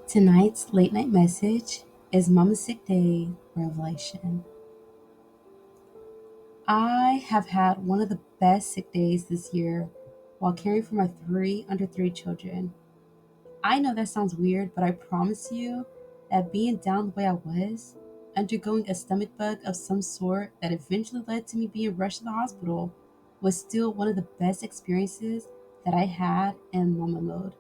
Tonight's late night message is Mama's Sick Day Revelation. I have had one of the best sick days this year while caring for my three under three children. I know that sounds weird, but I promise you that being down the way I was, undergoing a stomach bug of some sort that eventually led to me being rushed to the hospital, was still one of the best experiences that I had in mama mode.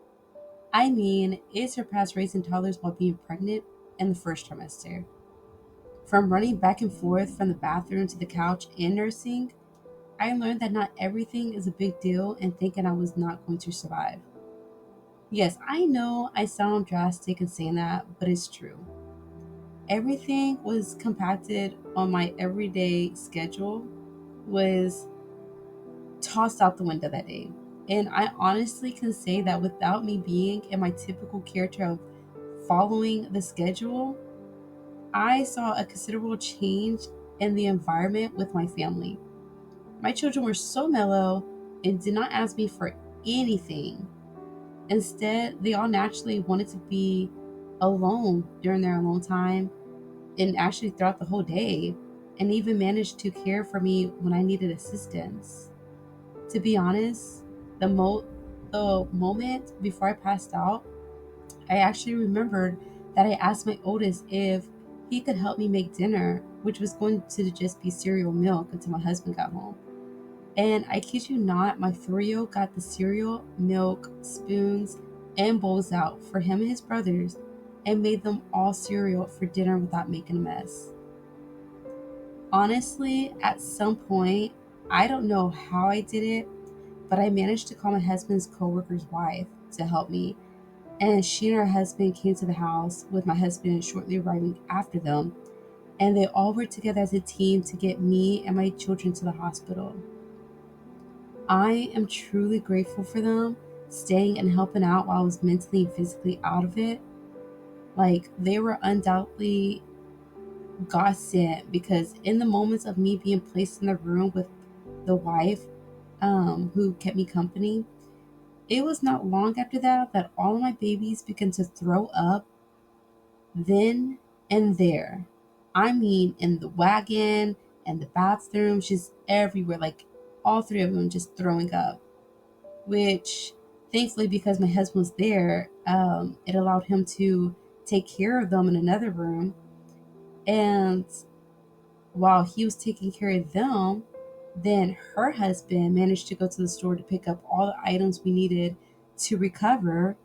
I mean, it surpassed raising toddlers while being pregnant in the first trimester. From running back and forth from the bathroom to the couch and nursing, I learned that not everything is a big deal and thinking I was not going to survive. Yes, I know I sound drastic in saying that, but it's true. Everything was compacted on my everyday schedule, was tossed out the window that day. And I honestly can say that without me being in my typical character of following the schedule, I saw a considerable change in the environment with my family. My children were so mellow and did not ask me for anything. Instead, they all naturally wanted to be alone during their alone time and actually throughout the whole day, and even managed to care for me when I needed assistance. To be honest, the moment before I passed out, I actually remembered that I asked my oldest if he could help me make dinner, which was going to just be cereal milk until my husband got home. And I kid you not, my 3-year-old got the cereal, milk, spoons, and bowls out for him and his brothers and made them all cereal for dinner without making a mess. Honestly, at some point, I don't know how I did it, but I managed to call my husband's coworker's wife to help me, and she and her husband came to the house with my husband shortly arriving after them, and they all worked together as a team to get me and my children to the hospital. I am truly grateful for them staying and helping out while I was mentally and physically out of it. Like, they were undoubtedly God sent because in the moments of me being placed in the room with the wife who kept me company, it was not long after that all of my babies began to throw up then and there. I mean, in the wagon and the bathroom, just everywhere, like all three of them just throwing up. Which, thankfully, because my husband was there, it allowed him to take care of them in another room. And while he was taking care of them, then her husband managed to go to the store to pick up all the items we needed to recover.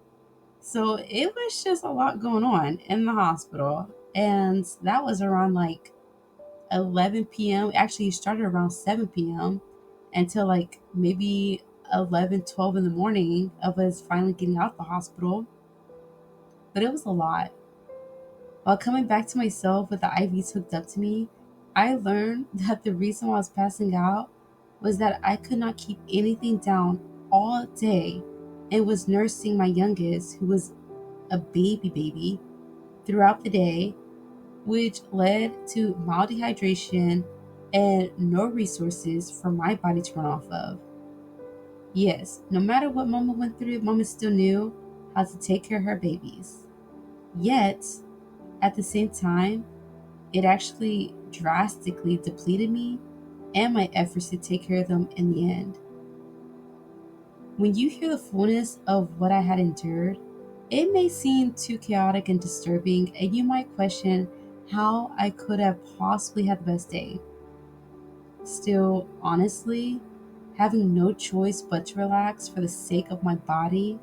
So it was just a lot going on in the hospital. And that was around like 11 p.m. Actually, it started around 7 p.m. until like maybe 11, 12 in the morning of us finally getting out of the hospital. But it was a lot. While coming back to myself with the IVs hooked up to me, I learned that the reason why I was passing out was that I could not keep anything down all day and was nursing my youngest, who was a baby, throughout the day, which led to mild dehydration and no resources for my body to run off of. Yes, no matter what Mama went through, Mama still knew how to take care of her babies. Yet, at the same time, it actually drastically depleted me and my efforts to take care of them in the end. When you hear the fullness of what I had endured, it may seem too chaotic and disturbing, and you might question how I could have possibly had the best day. Still, honestly, having no choice but to relax for the sake of my body,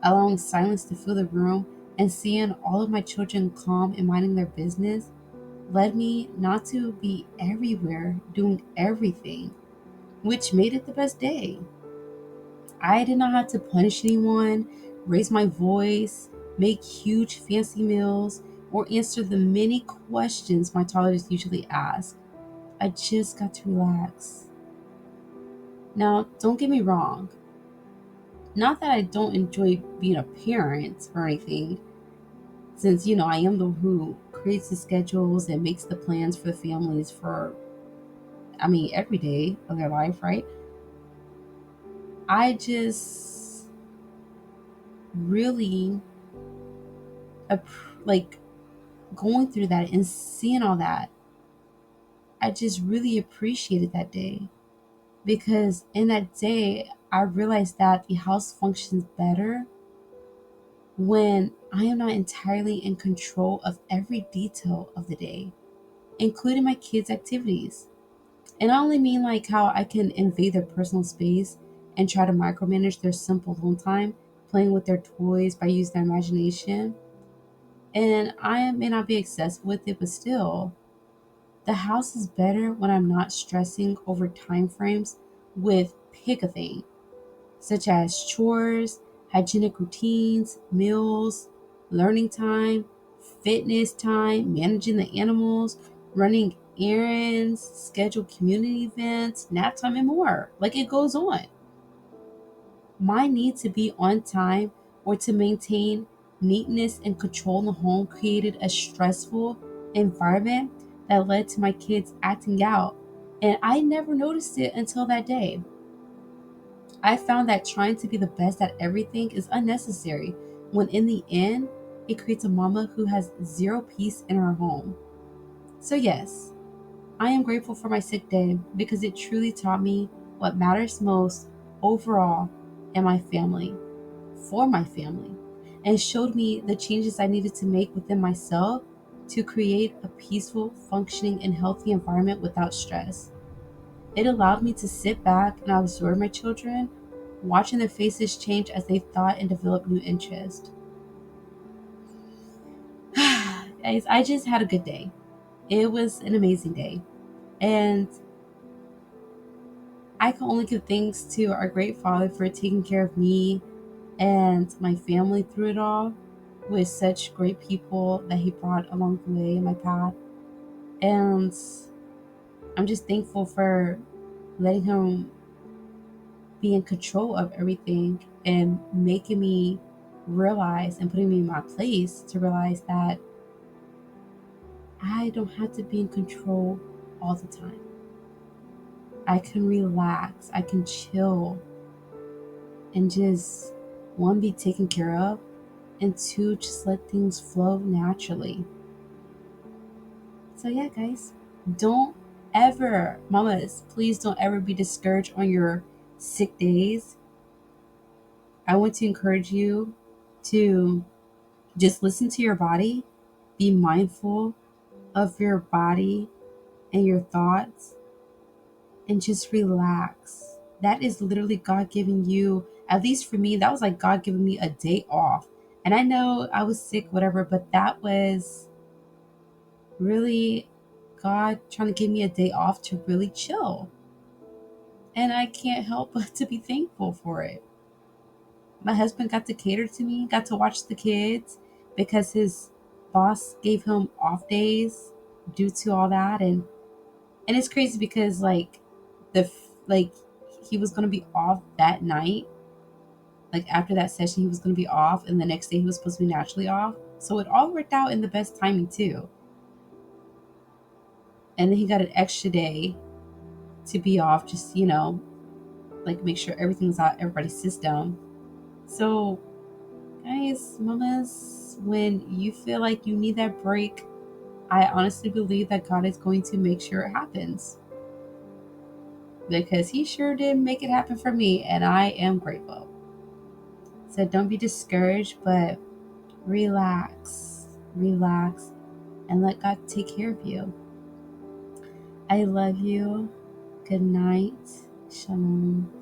allowing silence to fill the room, and seeing all of my children calm and minding their business led me not to be everywhere doing everything, which made it the best day. I did not have to punish anyone, raise my voice, make huge fancy meals, or answer the many questions my toddlers usually ask. I just got to relax. Now, don't get me wrong. Not that I don't enjoy being a parent or anything, since I am the who creates the schedules and makes the plans for the families for every day of their life, right? I just really like going through that and seeing all that, I just really appreciated that day, because in that day I realized that the house functions better when I am not entirely in control of every detail of the day, including my kids' activities. And I only mean like how I can invade their personal space and try to micromanage their simple alone time, playing with their toys by using their imagination. And I may not be obsessed with it, but still, the house is better when I'm not stressing over time frames with pick a thing, such as chores, hygienic routines, meals, learning time, fitness time, managing the animals, running errands, schedule community events, nap time, and more. Like it goes on. My need to be on time or to maintain neatness and control in the home created a stressful environment that led to my kids acting out. And I never noticed it until that day. I found that trying to be the best at everything is unnecessary when in the end, it creates a mama who has zero peace in her home. So, yes, I am grateful for my sick day because it truly taught me what matters most overall in my family, for my family, and showed me the changes I needed to make within myself to create a peaceful, functioning, and healthy environment without stress. It allowed me to sit back and observe my children, watching their faces change as they thought and developed new interests. Guys, I just had a good day. It was an amazing day. And I can only give thanks to our great Father for taking care of me and my family through it all with such great people that He brought along the way in my path. And I'm just thankful for letting Him be in control of everything and making me realize and putting me in my place to realize that I don't have to be in control all the time. I can relax, I can chill, and just one, be taken care of, and two, just let things flow naturally. So, yeah, guys, don't ever, mamas, please don't ever be discouraged on your sick days. I want to encourage you to just listen to your body, be mindful of your body and your thoughts, and just relax. That is literally God giving you, at least for me, that was like God giving me a day off. And I know I was sick, whatever, but that was really God trying to give me a day off to really chill. And I can't help but to be thankful for it. My husband got to cater to me, got to watch the kids because his boss gave him off days due to all that. And it's crazy because like he was gonna be off that night. Like after that session, he was gonna be off, and the next day he was supposed to be naturally off. So it all worked out in the best timing too. And then he got an extra day to be off, just like make sure everything's out everybody's system. So guys, mamas, when you feel like you need that break, I honestly believe that God is going to make sure it happens because He sure did make it happen for me, and I am grateful. So don't be discouraged, but relax, and let God take care of you. I love you. Good night. Shalom.